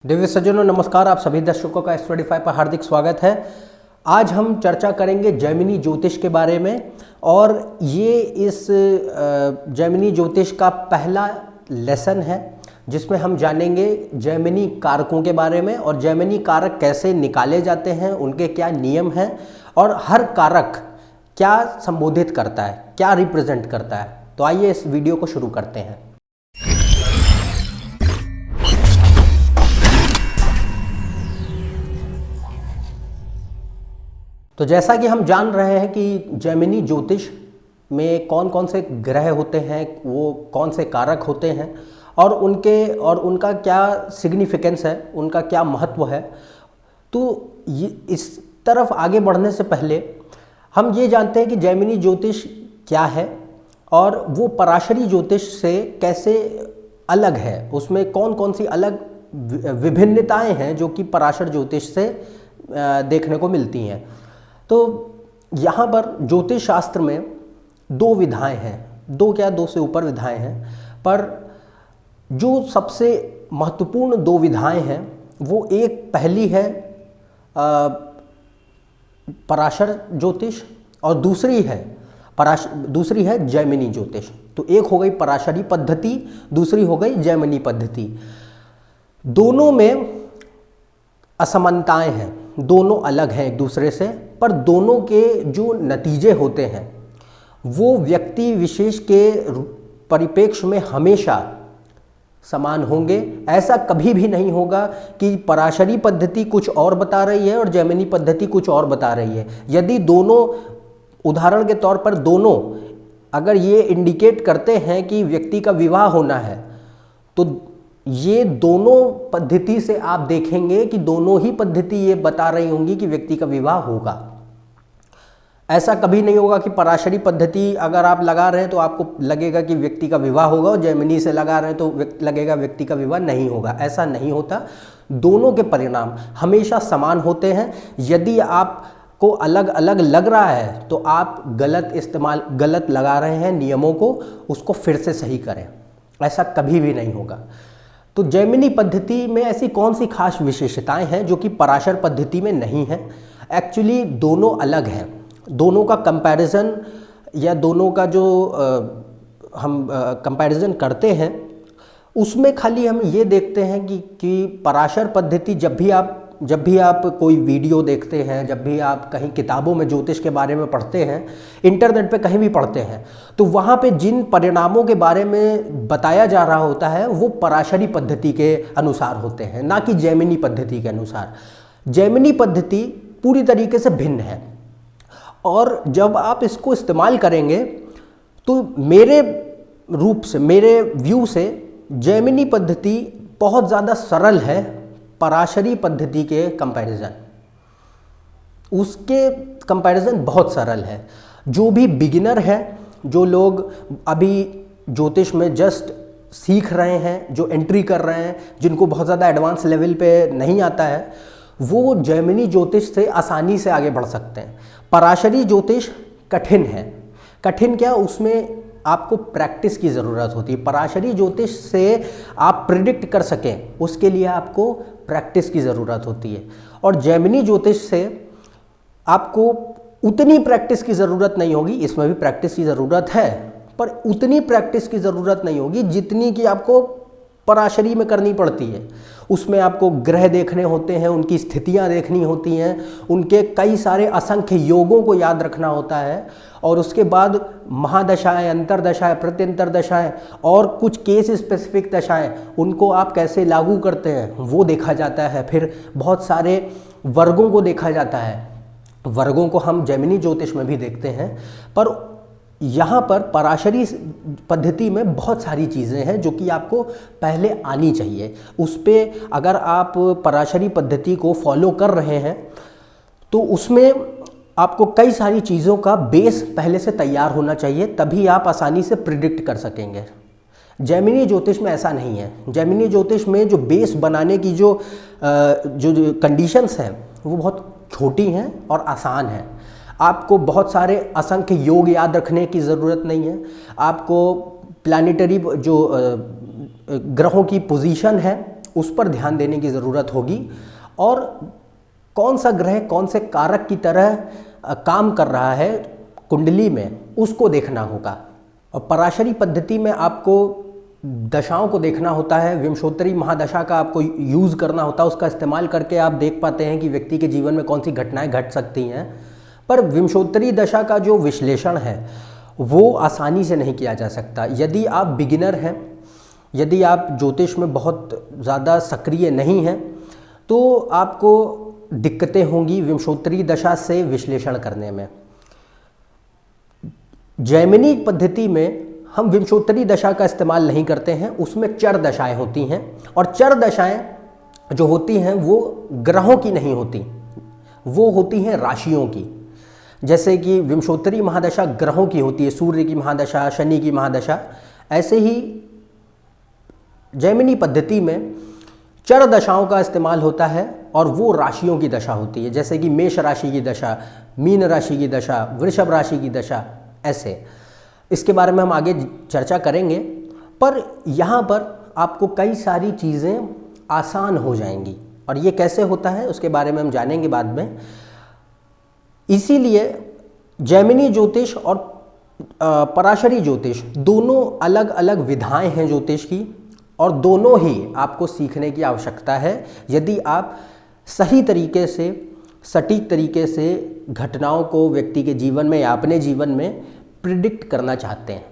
दिव्य सज्जनों नमस्कार, आप सभी दर्शकों का स्टडीफाई पर हार्दिक स्वागत है। आज हम चर्चा करेंगे जैमिनी ज्योतिष के बारे में और ये इस जैमिनी ज्योतिष का पहला लेसन है जिसमें हम जानेंगे जैमिनी कारकों के बारे में और जैमिनी कारक कैसे निकाले जाते हैं, उनके क्या नियम हैं और हर कारक क्या संबोधित करता है, क्या रिप्रेजेंट करता है। तो आइए इस वीडियो को शुरू करते हैं। तो जैसा कि हम जान रहे हैं कि जैमिनी ज्योतिष में कौन कौन से ग्रह होते हैं, वो कौन से कारक होते हैं और उनका क्या सिग्निफिकेंस है, उनका क्या महत्व है। तो इस तरफ आगे बढ़ने से पहले हम ये जानते हैं कि जैमिनी ज्योतिष क्या है और वो पराशरी ज्योतिष से कैसे अलग है, उसमें कौन कौन सी अलग विभिन्नताएं हैं जो कि पराशर ज्योतिष से देखने को मिलती हैं। तो यहाँ पर ज्योतिष शास्त्र में दो विधाएं हैं, दो से ऊपर विधाएं हैं, पर जो सबसे महत्वपूर्ण दो विधाएं हैं वो एक पहली है पराशर ज्योतिष और दूसरी है जैमिनी ज्योतिष। तो एक हो गई पराशरी पद्धति, दूसरी हो गई जैमिनी पद्धति। दोनों में असमानताएं हैं, दोनों अलग हैं एक दूसरे से, पर दोनों के जो नतीजे होते हैं वो व्यक्ति विशेष के परिप्रेक्ष्य में हमेशा समान होंगे। ऐसा कभी भी नहीं होगा कि पराशरी पद्धति कुछ और बता रही है और जैमिनी पद्धति कुछ और बता रही है। यदि दोनों, उदाहरण के तौर पर दोनों अगर ये इंडिकेट करते हैं कि व्यक्ति का विवाह होना है, तो ये दोनों पद्धति से आप देखेंगे कि दोनों ही पद्धति ये बता रही होंगी कि व्यक्ति का विवाह होगा। ऐसा कभी नहीं होगा कि पराशरी पद्धति अगर आप लगा रहे हैं तो आपको लगेगा कि व्यक्ति का विवाह होगा और जैमिनी से लगा रहे हैं तो लगेगा व्यक्ति का विवाह नहीं होगा। ऐसा नहीं होता, दोनों के परिणाम हमेशा समान होते हैं। यदि आपको अलग अलग लग रहा है तो आप गलत लगा रहे हैं नियमों को, उसको फिर से सही करें, ऐसा कभी भी नहीं होगा। तो जैमिनी पद्धति में ऐसी कौन सी खास विशेषताएं हैं जो कि पराशर पद्धति में नहीं है। एक्चुअली दोनों अलग हैं, दोनों का कंपैरिजन या दोनों का जो हम कंपैरिजन करते हैं उसमें खाली हम ये देखते हैं कि पराशर पद्धति जब भी आप कोई वीडियो देखते हैं, जब भी आप कहीं किताबों में ज्योतिष के बारे में पढ़ते हैं, इंटरनेट पे कहीं भी पढ़ते हैं, तो वहाँ पे जिन परिणामों के बारे में बताया जा रहा होता है वो पराशरी पद्धति के अनुसार होते हैं, ना कि जैमिनी पद्धति के अनुसार। जैमिनी पद्धति पूरी तरीके से भिन्न है और जब आप इसको इस्तेमाल करेंगे तो मेरे व्यू से जैमिनी पद्धति बहुत ज़्यादा सरल है पराशरी पद्धति के कंपैरिजन। उसके कंपैरिजन बहुत सरल है। जो भी बिगिनर है, जो लोग अभी ज्योतिष में जस्ट सीख रहे हैं, जो एंट्री कर रहे हैं, जिनको बहुत ज़्यादा एडवांस लेवल पे नहीं आता है, वो जैमिनी ज्योतिष से आसानी से आगे बढ़ सकते हैं। पराशरी ज्योतिष कठिन है। कठिन क्या, उसमें आपको प्रैक्टिस की ज़रूरत होती है। पराशरी ज्योतिष से आप प्रिडिक्ट कर सकें उसके लिए आपको प्रैक्टिस की ज़रूरत होती है और जैमिनी ज्योतिष से आपको उतनी प्रैक्टिस की ज़रूरत नहीं होगी। इसमें भी प्रैक्टिस की ज़रूरत है पर उतनी प्रैक्टिस की ज़रूरत नहीं होगी जितनी कि आपको पराशरी में करनी पड़ती है। उसमें आपको ग्रह देखने होते हैं, उनकी स्थितियां देखनी होती हैं, उनके कई सारे असंख्य योगों को याद रखना होता है और उसके बाद महादशाएं, अंतरदशाएं, प्रत्यंतर दशाएं और कुछ केस स्पेसिफिक दशाएं, उनको आप कैसे लागू करते हैं वो देखा जाता है। फिर बहुत सारे वर्गों को देखा जाता है, वर्गों को हम जैमिनी ज्योतिष में भी देखते हैं, पर यहाँ पर पराशरी पद्धति में बहुत सारी चीज़ें हैं जो कि आपको पहले आनी चाहिए। उस पर अगर आप पराशरी पद्धति को फॉलो कर रहे हैं तो उसमें आपको कई सारी चीज़ों का बेस पहले से तैयार होना चाहिए, तभी आप आसानी से प्रिडिक्ट कर सकेंगे। जैमिनी ज्योतिष में ऐसा नहीं है। जैमिनी ज्योतिष में जो बेस बनाने की जो कंडीशंस हैं वो बहुत छोटी हैं और आसान हैं। आपको बहुत सारे असंख्य योग याद रखने की ज़रूरत नहीं है। आपको प्लानिटरी जो ग्रहों की पोजीशन है उस पर ध्यान देने की ज़रूरत होगी, और कौन सा ग्रह कौन से कारक की तरह काम कर रहा है कुंडली में, उसको देखना होगा। और पराशरी पद्धति में आपको दशाओं को देखना होता है, विंशोत्तरी महादशा का आपको यूज़ करना होता है, उसका इस्तेमाल करके आप देख पाते हैं कि व्यक्ति के जीवन में कौन सी घटनाएं घट सकती हैं। पर विंशोत्तरी दशा का जो विश्लेषण है वो आसानी से नहीं किया जा सकता। यदि आप बिगिनर हैं, यदि आप ज्योतिष में बहुत ज़्यादा सक्रिय नहीं हैं, तो आपको दिक्कतें होंगी विंशोत्तरी दशा से विश्लेषण करने में। जैमिनी पद्धति में हम विंशोत्तरी दशा का इस्तेमाल नहीं करते हैं, उसमें चर दशाएं होती हैं, और चर दशाएं जो होती हैं वो ग्रहों की नहीं होती, वो होती हैं राशियों की। जैसे कि विंशोत्तरी महादशा ग्रहों की होती है, सूर्य की महादशा, शनि की महादशा, ऐसे ही जैमिनी पद्धति में चर दशाओं का इस्तेमाल होता है और वो राशियों की दशा होती है, जैसे कि मेष राशि की दशा, मीन राशि की दशा, वृषभ राशि की दशा, ऐसे। इसके बारे में हम आगे चर्चा करेंगे, पर यहाँ पर आपको कई सारी चीज़ें आसान हो जाएंगी, और ये कैसे होता है उसके बारे में हम जानेंगे बाद में। इसीलिए जैमिनी ज्योतिष और पराशरी ज्योतिष दोनों अलग अलग विधाएं हैं ज्योतिष की, और दोनों ही आपको सीखने की आवश्यकता है यदि आप सही तरीके से, सटीक तरीके से घटनाओं को व्यक्ति के जीवन में या अपने जीवन में प्रिडिक्ट करना चाहते हैं।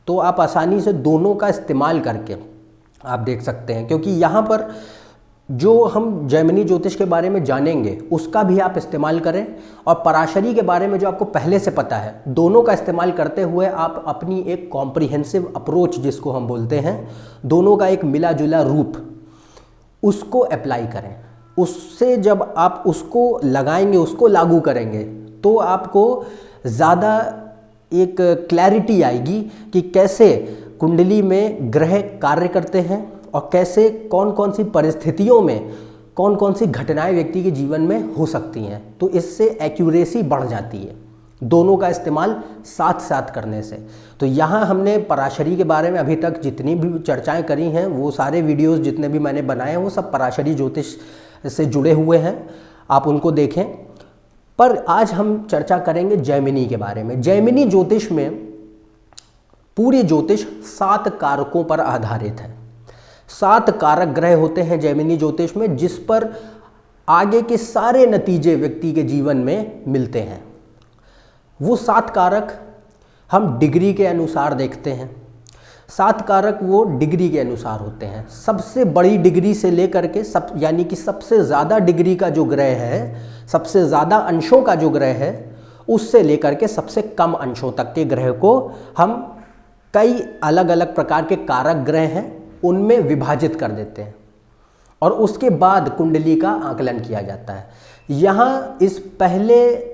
तो आप आसानी से दोनों का इस्तेमाल करके आप देख सकते हैं, क्योंकि यहाँ पर जो हम जैमिनी ज्योतिष के बारे में जानेंगे उसका भी आप इस्तेमाल करें, और पराशरी के बारे में जो आपको पहले से पता है, दोनों का इस्तेमाल करते हुए आप अपनी एक कॉम्प्रिहेंसिव अप्रोच जिसको हम बोलते हैं, दोनों का एक मिला जुला रूप, उसको अप्लाई करें। उससे जब आप उसको लगाएंगे, उसको लागू करेंगे, तो आपको ज़्यादा एक क्लैरिटी आएगी कि कैसे कुंडली में ग्रह कार्य करते हैं और कैसे कौन कौन सी परिस्थितियों में कौन कौन सी घटनाएं व्यक्ति के जीवन में हो सकती हैं। तो इससे एक्यूरेसी बढ़ जाती है दोनों का इस्तेमाल साथ साथ करने से। तो यहाँ हमने पराशरी के बारे में अभी तक जितनी भी चर्चाएं करी हैं, वो सारे वीडियोस जितने भी मैंने बनाए हैं वो सब पराशरी ज्योतिष से जुड़े हुए हैं, आप उनको देखें। पर आज हम चर्चा करेंगे जैमिनी के बारे में। जैमिनी ज्योतिष में पूरी ज्योतिष 7 कारकों पर आधारित है। 7 कारक ग्रह होते हैं जैमिनी ज्योतिष में, जिस पर आगे के सारे नतीजे व्यक्ति के जीवन में मिलते हैं। वो 7 कारक हम डिग्री के अनुसार देखते हैं। 7 कारक वो डिग्री के अनुसार होते हैं। सबसे बड़ी डिग्री से लेकर के यानी कि सबसे ज़्यादा डिग्री का जो ग्रह है, सबसे ज़्यादा अंशों का जो ग्रह है, उससे लेकर के सबसे कम अंशों तक के ग्रह को हम कई अलग अलग प्रकार के कारक ग्रह हैं उनमें विभाजित कर देते हैं, और उसके बाद कुंडली का आकलन किया जाता है। यहाँ इस पहले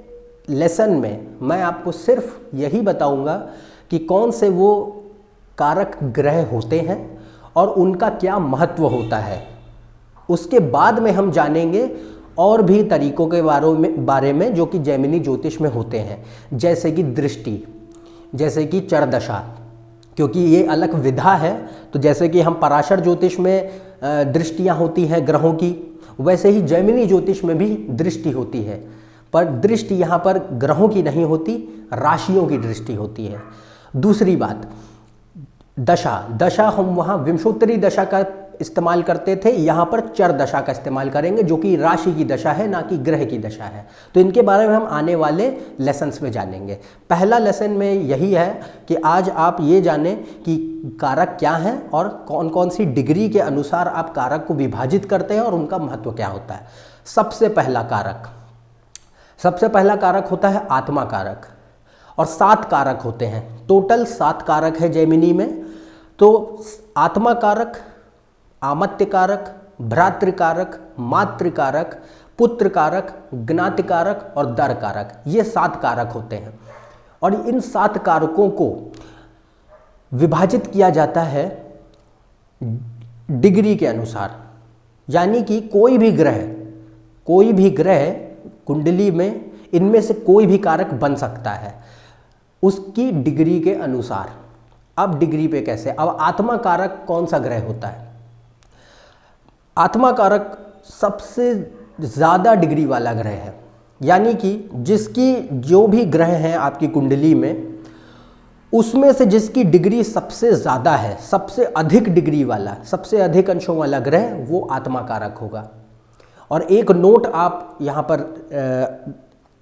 लेसन में मैं आपको सिर्फ यही बताऊंगा कि कौन से वो कारक ग्रह होते हैं और उनका क्या महत्व होता है। उसके बाद में हम जानेंगे और भी तरीकों के बारे में जो कि जैमिनी ज्योतिष में होते हैं, जैसे कि दृष्टि, जैसे कि चरदशा, क्योंकि ये अलग विधा है। तो जैसे कि हम पराशर ज्योतिष में दृष्टियाँ होती हैं ग्रहों की, वैसे ही जैमिनी ज्योतिष में भी दृष्टि होती है, पर दृष्टि यहाँ पर ग्रहों की नहीं होती, राशियों की दृष्टि होती है। दूसरी बात, दशा हम वहाँ विंशोत्तरी दशा का इस्तेमाल करते थे, यहाँ पर चर दशा का इस्तेमाल करेंगे, जो कि राशि की दशा है, ना कि ग्रह की दशा है। तो इनके बारे में हम आने वाले लेसन्स में जानेंगे। पहला लेसन में यही है कि आज आप ये जानें कि कारक क्या हैं और कौन कौन सी डिग्री के अनुसार आप कारक को विभाजित करते हैं और उनका महत्व क्या होता है। सबसे पहला कारक होता है आत्मा कारक, और 7 कारक होते हैं। टोटल 7 कारक है जैमिनी में। तो आत्मा कारक, आमत्य कारक, भ्रातृ कारक, मातृ कारक, पुत्र कारक, ज्ञाति कारक और दर कारक, ये 7 कारक होते हैं। और इन 7 कारकों को विभाजित किया जाता है डिग्री के अनुसार, यानी कि कोई भी ग्रह कुंडली में इनमें से कोई भी कारक बन सकता है उसकी डिग्री के अनुसार। अब डिग्री पे कैसे, अब आत्मा कारक कौन सा ग्रह होता है? आत्मा कारक सबसे ज़्यादा डिग्री वाला ग्रह है, यानी कि जिसकी जो भी ग्रह हैं आपकी कुंडली में, उसमें से जिसकी डिग्री सबसे ज़्यादा है, सबसे अधिक डिग्री वाला, सबसे अधिक अंशों वाला ग्रह, वो आत्मा कारक होगा। और एक नोट आप यहाँ पर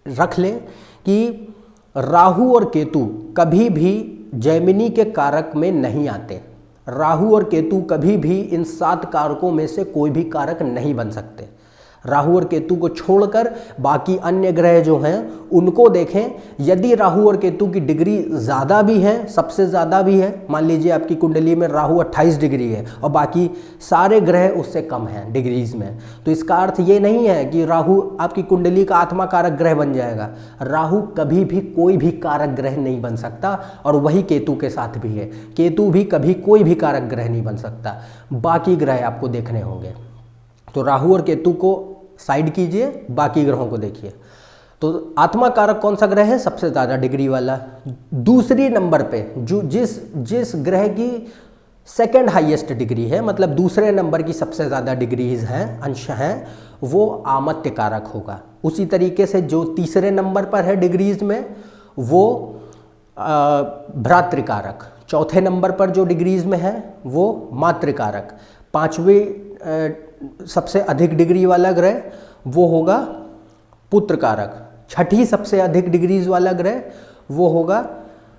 रख लें कि राहु और केतु कभी भी जैमिनी के कारक में नहीं आते। राहु और केतु कभी भी इन 7 कारकों में से कोई भी कारक नहीं बन सकते। राहु और केतु को छोड़कर बाकी अन्य ग्रह जो हैं उनको देखें, यदि राहु और केतु की डिग्री ज़्यादा भी है, सबसे ज़्यादा भी है, मान लीजिए आपकी कुंडली में राहु 28 डिग्री है और बाकी सारे ग्रह उससे कम हैं डिग्रीज में, तो इसका अर्थ ये नहीं है कि राहु आपकी कुंडली का आत्मा कारक ग्रह बन जाएगा। राहु कभी भी कोई भी कारक ग्रह नहीं बन सकता, और वही केतु के साथ भी है। केतु भी कभी कोई भी कारक ग्रह नहीं बन सकता, बाकी ग्रह आपको देखने होंगे। तो राहु और केतु को साइड कीजिए, बाकी ग्रहों को देखिए। तो आत्मा कारक कौन सा ग्रह है? सबसे ज़्यादा डिग्री वाला। दूसरी नंबर पे जो जिस ग्रह की सेकंड हाईएस्ट डिग्री है, मतलब दूसरे नंबर की सबसे ज़्यादा डिग्रीज हैं, अंश हैं, वो आमत्य कारक होगा। उसी तरीके से जो तीसरे नंबर पर है डिग्रीज में, वो भ्रातृकारक। चौथे नंबर पर जो डिग्रीज में है वो मातृकारक। पांचवें सबसे अधिक डिग्री वाला ग्रह वो होगा पुत्रकारक। छठी सबसे अधिक डिग्रीज वाला ग्रह वो होगा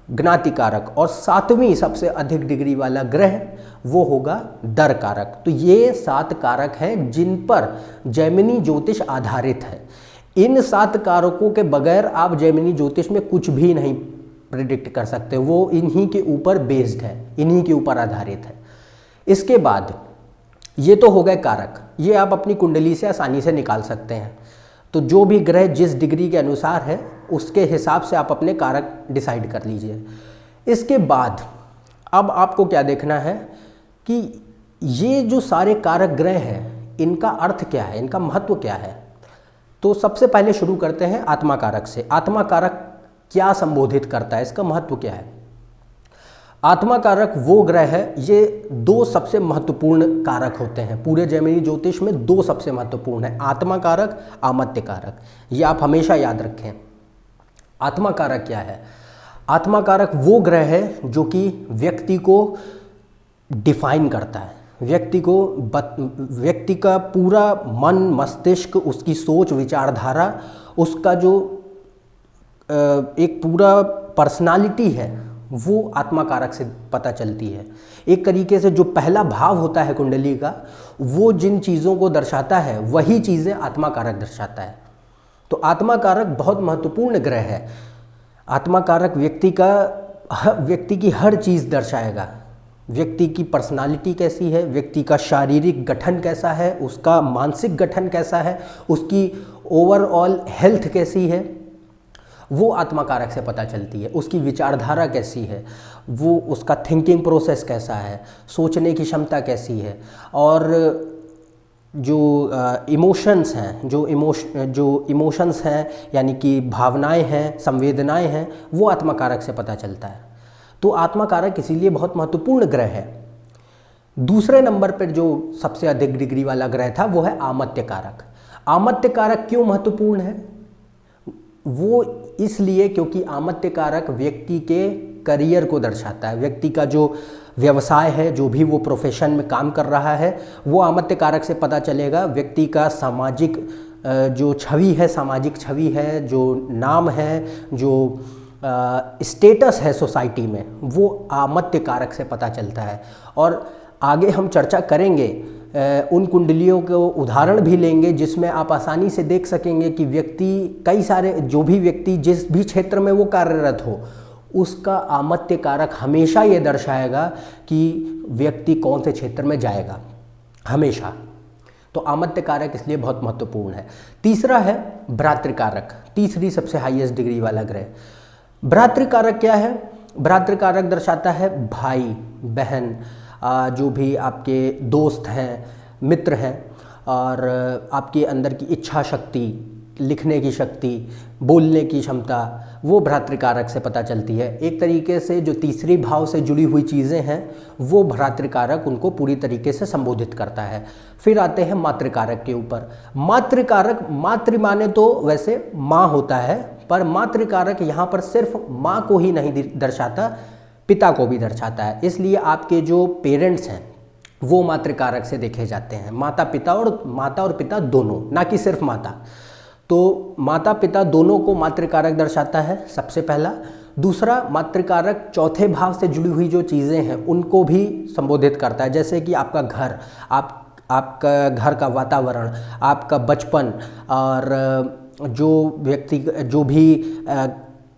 ज्ञातिकारक, और 7वीं सबसे अधिक डिग्री वाला ग्रह वो होगा दर कारक। तो ये 7 कारक हैं जिन पर जैमिनी ज्योतिष आधारित है। इन 7 कारकों के बगैर आप जैमिनी ज्योतिष में कुछ भी नहीं प्रिडिक्ट कर सकते, वो इन्हीं के ऊपर बेस्ड है, इन्हीं के ऊपर आधारित है। इसके बाद ये तो हो गए कारक, ये आप अपनी कुंडली से आसानी से निकाल सकते हैं। तो जो भी ग्रह जिस डिग्री के अनुसार है उसके हिसाब से आप अपने कारक डिसाइड कर लीजिए। इसके बाद अब आपको क्या देखना है कि ये जो सारे कारक ग्रह हैं इनका अर्थ क्या है, इनका महत्व क्या है। तो सबसे पहले शुरू करते हैं आत्मा कारक से। आत्मा कारक क्या संबोधित करता है, इसका महत्व क्या है। आत्मा कारक वो ग्रह है, ये 2 सबसे महत्वपूर्ण कारक होते हैं पूरे जैमिनी ज्योतिष में। 2 सबसे महत्वपूर्ण है, आत्मा कारक, आमत्य कारक। ये आप हमेशा याद रखें। आत्मा कारक क्या है? आत्मा कारक वो ग्रह है जो कि व्यक्ति को डिफाइन करता है, व्यक्ति का पूरा मन, मस्तिष्क, उसकी सोच, विचारधारा, उसका जो एक पूरा पर्सनालिटी है वो आत्मा कारक से पता चलती है। एक तरीके से जो पहला भाव होता है कुंडली का, वो जिन चीज़ों को दर्शाता है वही चीज़ें आत्मा कारक दर्शाता है। तो आत्मा कारक बहुत महत्वपूर्ण ग्रह है। आत्मा कारक व्यक्ति की हर चीज़ दर्शाएगा। व्यक्ति की पर्सनालिटी कैसी है, व्यक्ति का शारीरिक गठन कैसा है, उसका मानसिक गठन कैसा है, उसकी ओवरऑल हेल्थ कैसी है, वो आत्मा कारक से पता चलती है। उसकी विचारधारा कैसी है, वो उसका थिंकिंग प्रोसेस कैसा है, सोचने की क्षमता कैसी है, और जो इमोशंस हैं, जो इमोशंस हैं यानी कि भावनाएं हैं, संवेदनाएं हैं, वो आत्मा कारक से पता चलता है। तो आत्मा कारक इसीलिए बहुत महत्वपूर्ण ग्रह है। दूसरे नंबर पर जो सबसे अधिक डिग्री वाला ग्रह था वो है आमत्य कारक। आमत्य कारक क्यों महत्वपूर्ण है? वो इसलिए क्योंकि आमत्य कारक व्यक्ति के करियर को दर्शाता है। व्यक्ति का जो व्यवसाय है, जो भी वो प्रोफेशन में काम कर रहा है, वो आमत्य कारक से पता चलेगा। व्यक्ति का सामाजिक जो छवि है, सामाजिक छवि है, जो नाम है, जो स्टेटस है सोसाइटी में, वो आमत्य कारक से पता चलता है। और आगे हम चर्चा करेंगे, उन कुंडलियों को उदाहरण भी लेंगे जिसमें आप आसानी से देख सकेंगे कि जो भी व्यक्ति जिस भी क्षेत्र में वो कार्यरत हो, उसका आमत्य कारक हमेशा ये दर्शाएगा कि व्यक्ति कौन से क्षेत्र में जाएगा, हमेशा। तो आमत्य कारक इसलिए बहुत महत्वपूर्ण है। तीसरा है भ्रातृकारक, तीसरी सबसे हाईएस्ट डिग्री वाला ग्रह। भ्रातृकारक क्या है? भ्रातृकारक दर्शाता है भाई बहन, जो भी आपके दोस्त हैं, मित्र हैं, और आपके अंदर की इच्छा शक्ति, लिखने की शक्ति, बोलने की क्षमता, वो भ्रातृकारक से पता चलती है। एक तरीके से जो तीसरी भाव से जुड़ी हुई चीज़ें हैं वो भ्रातृकारक उनको पूरी तरीके से संबोधित करता है। फिर आते हैं मातृकारक के ऊपर। मातृकारक, मातृ माने तो वैसे माँ होता है, पर मातृकारक यहाँ पर सिर्फ माँ को ही नहीं दर्शाता, पिता को भी दर्शाता है। इसलिए आपके जो पेरेंट्स हैं वो मातृकारक से देखे जाते हैं, माता और पिता दोनों, ना कि सिर्फ माता। तो माता पिता दोनों को मातृकारक दर्शाता है, सबसे पहला। दूसरा, मातृकारक चौथे भाव से जुड़ी हुई जो चीज़ें हैं उनको भी संबोधित करता है, जैसे कि आपका घर, आपका घर का वातावरण, आपका बचपन, और जो भी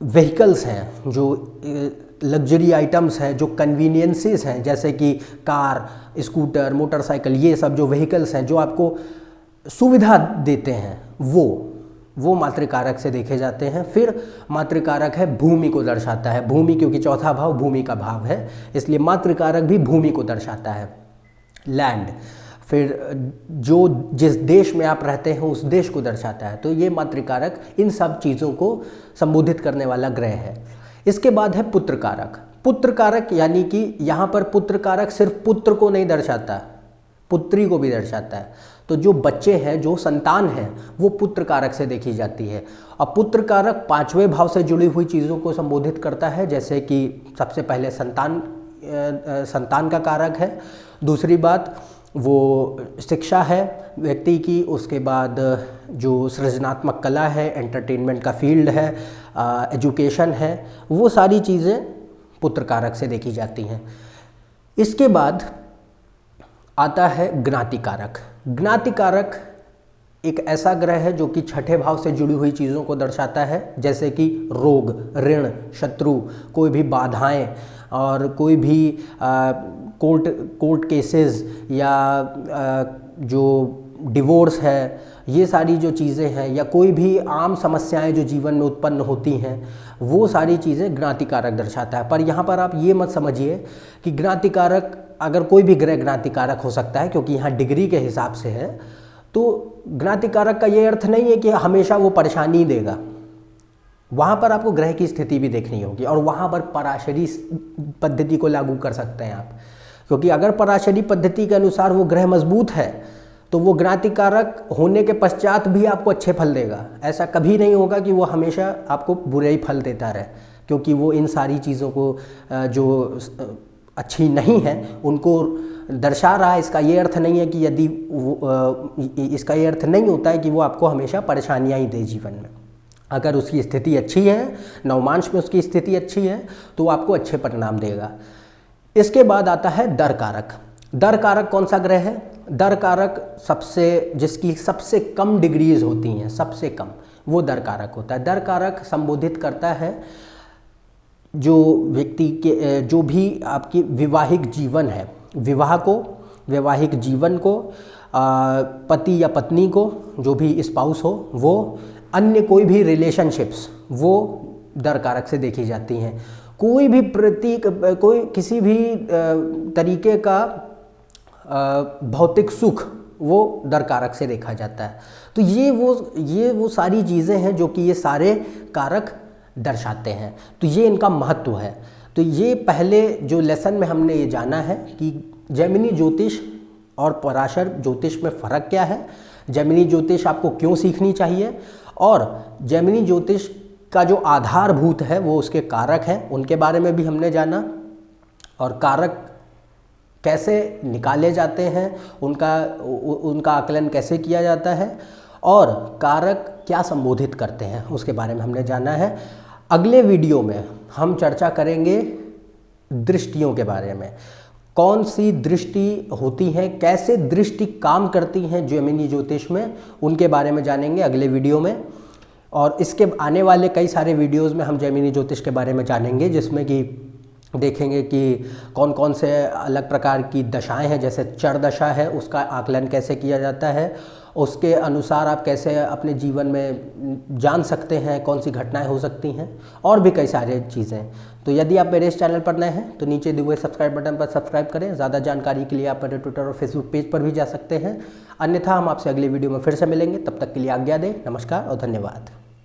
व्हीकल्स हैं, जो लग्जरी आइटम्स हैं, जो कन्वीनियंसेस हैं, जैसे कि कार, स्कूटर, मोटरसाइकिल, ये सब जो व्हीकल्स हैं जो आपको सुविधा देते हैं, वो मातृकारक से देखे जाते हैं। फिर मातृकारक है भूमि को दर्शाता है, भूमि, क्योंकि चौथा भाव भूमि का भाव है, इसलिए मातृकारक भी भूमि को दर्शाता है, लैंड। फिर जो जिस देश में आप रहते हैं उस देश को दर्शाता है। तो ये मातृकारक इन सब चीज़ों को संबोधित करने वाला ग्रह है। इसके बाद है पुत्रकारक। पुत्रकारक यानी कि यहाँ पर पुत्रकारक सिर्फ पुत्र को नहीं दर्शाता, पुत्री को भी दर्शाता है। तो जो बच्चे हैं, जो संतान है, वो पुत्रकारक से देखी जाती है। और पुत्रकारक पांचवें भाव से जुड़ी हुई चीज़ों को संबोधित करता है, जैसे कि सबसे पहले संतान का कारक है। दूसरी बात वो शिक्षा है व्यक्ति की। उसके बाद जो सृजनात्मक कला है, एंटरटेनमेंट का फील्ड है, एजुकेशन है, वो सारी चीज़ें पुत्रकारक से देखी जाती हैं। इसके बाद आता है ज्ञातिकारक। ज्ञातिकारक एक ऐसा ग्रह है जो कि छठे भाव से जुड़ी हुई चीज़ों को दर्शाता है, जैसे कि रोग, ऋण, शत्रु, कोई भी बाधाएं, और कोई भी कोर्ट केसेस, या जो डिवोर्स है, ये सारी जो चीज़ें हैं, या कोई भी आम समस्याएं जो जीवन में उत्पन्न होती हैं, वो सारी चीज़ें ज्ञातिकारक दर्शाता है। पर यहाँ पर आप ये मत समझिए कि ज्ञातिकारक, अगर कोई भी ग्रह ज्ञातिकारक हो सकता है, क्योंकि यहाँ डिग्री के हिसाब से है, तो ज्ञातिकारक का ये अर्थ नहीं है कि हमेशा वो परेशानी देगा। वहाँ पर आपको ग्रह की स्थिति भी देखनी होगी, और वहाँ पर पराशरी पद्धति को लागू कर सकते हैं आप, क्योंकि अगर पराशरी पद्धति के अनुसार वो ग्रह मजबूत है तो वो ज्ञातिकारक होने के पश्चात भी आपको अच्छे फल देगा। ऐसा कभी नहीं होगा कि वो हमेशा आपको बुरे ही फल देता रहे, क्योंकि वो इन सारी चीज़ों को जो अच्छी नहीं है उनको दर्शा रहा है। इसका ये अर्थ नहीं है कि इसका ये अर्थ नहीं होता है कि वो आपको हमेशा परेशानियाँ ही दे जीवन में। अगर उसकी स्थिति अच्छी है, नवमांश में उसकी स्थिति अच्छी है, तो वो आपको अच्छे परिणाम देगा। इसके बाद आता है दर कारक। दर कारक कौन सा ग्रह है? दर कारक जिसकी सबसे कम डिग्रीज होती हैं, सबसे कम, वो दर कारक होता है। दर कारक संबोधित करता है जो व्यक्ति के जो भी आपकी वैवाहिक जीवन है, वैवाहिक जीवन को, पति या पत्नी को, जो भी स्पाउस हो, वो अन्य कोई भी रिलेशनशिप्स, वो दर कारक से देखी जाती हैं। कोई भी कोई किसी भी तरीके का भौतिक सुख, वो दर कारक से देखा जाता है। तो ये वो सारी चीज़ें हैं जो कि ये सारे कारक दर्शाते हैं। तो ये इनका महत्व है। तो ये पहले जो लेसन में हमने ये जाना है कि जैमिनी ज्योतिष और पराशर ज्योतिष में फ़र्क क्या है, जैमिनी ज्योतिष आपको क्यों सीखनी चाहिए, और जैमिनी ज्योतिष का जो आधारभूत है वो उसके कारक हैं, उनके बारे में भी हमने जाना, और कारक कैसे निकाले जाते हैं, उनका आकलन कैसे किया जाता है, और कारक क्या संबोधित करते हैं उसके बारे में हमने जाना है। अगले वीडियो में हम चर्चा करेंगे दृष्टियों के बारे में, कौन सी दृष्टि होती है, कैसे दृष्टि काम करती हैं जैमिनी ज्योतिष में, उनके बारे में जानेंगे अगले वीडियो में। और इसके आने वाले कई सारे वीडियोस में हम जैमिनी ज्योतिष के बारे में जानेंगे, जिसमें कि देखेंगे कि कौन कौन से अलग प्रकार की दशाएं हैं, जैसे चर दशा है उसका आकलन कैसे किया जाता है, उसके अनुसार आप कैसे अपने जीवन में जान सकते हैं कौन सी घटनाएं हो सकती हैं, और भी कई सारी चीज़ें। तो यदि आप मेरे इस चैनल पर नए हैं तो नीचे दिए हुए सब्सक्राइब बटन पर सब्सक्राइब करें। ज़्यादा जानकारी के लिए आप मेरे ट्विटर और फेसबुक पेज पर भी जा सकते हैं। अन्यथा हम आपसे अगली वीडियो में फिर से मिलेंगे, तब तक के लिए आज्ञा दें। नमस्कार और धन्यवाद।